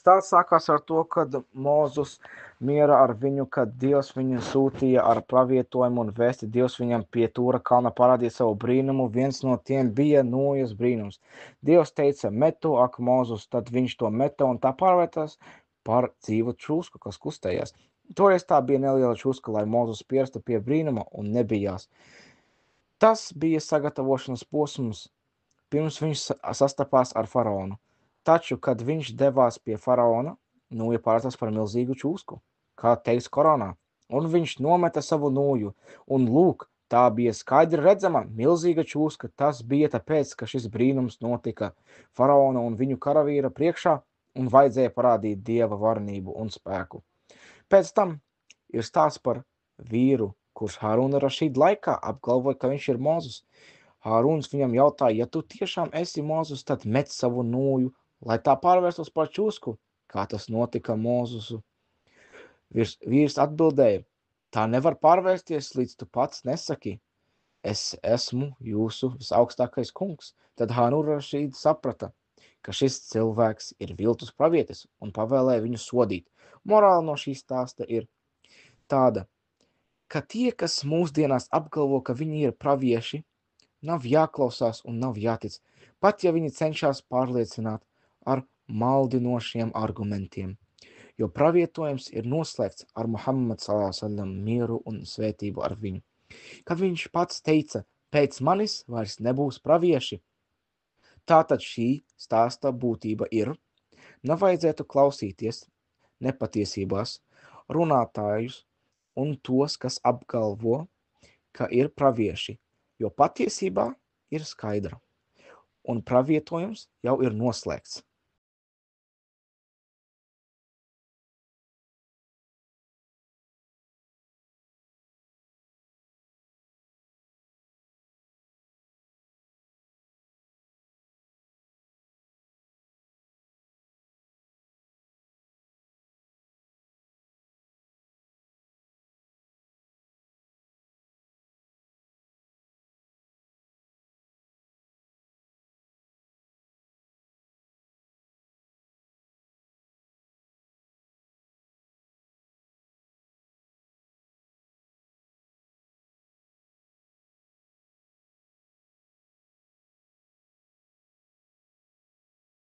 Stāsts sākās ar to, kad Mozus miera ar viņu, kad Dievs viņu sūtīja ar pravietojumu un vēsti. Dievs viņam pie Tūra kalna parādīja savu brīnumu. Viens no tiem bija Nojas brīnums. Dievs teica, met to ak Mozus, tad viņš to meta un tā pārvērtās par dzīvu čūsku, kas kustējās. Toreiz tā bija neliela čūska, lai Mozus pierastu pie brīnuma un nebijās. Tas bija sagatavošanas posms, pirms viņš sastapās ar faraonu. Taču, kad viņš devās pie faraona, Nūja pārvērtās par milzīgu čūsku, kā teiks Koranā, un viņš nometa savu nūju, un lūk, tā bija skaidri redzama, milzīga čūska. Tas bija tāpēc, ka šis brīnums notika faraona un viņu karavīra priekšā, un vajadzēja parādīt Dieva varenību un spēku. Pēc tam ir stāsts par vīru, kurš Hāruna Rašīda laikā apgalvoja, ka viņš ir Mozus. Hāruns viņam jautāja, ja tu tiešām esi Mozus, tad met savu nūju, lai tā pārvērstos par čūsku, kā tas notika Mozusu. Vīrs atbildēja, tā nevar pārvērsties, līdz tu pats nesaki, es esmu jūsu visaugstākais kungs. Tad Hāruna Rašīda saprata, ka šis cilvēks ir viltus pravietis un pavēlēja viņu sodīt. Morāla no šī stāsta ir tāda, ka tie, kas mūsdienās apgalvo, ka viņi ir pravieši, nav jāklausās un nav jātic, pat ja viņi cenšas pārliecināt ar maldinošiem argumentiem, jo pravietojums ir noslēgts ar Muhammad s.a.w. mieru un svētību ar viņu. Kad viņš pats teica, pēc manis vairs nebūs pravieši. Tātad šī stāsta būtība ir, nevajadzētu klausīties nepatiesībās runātājus un tos, kas apgalvo, ka ir pravieši, jo patiesībā ir skaidra, un pravietojums jau ir noslēgts.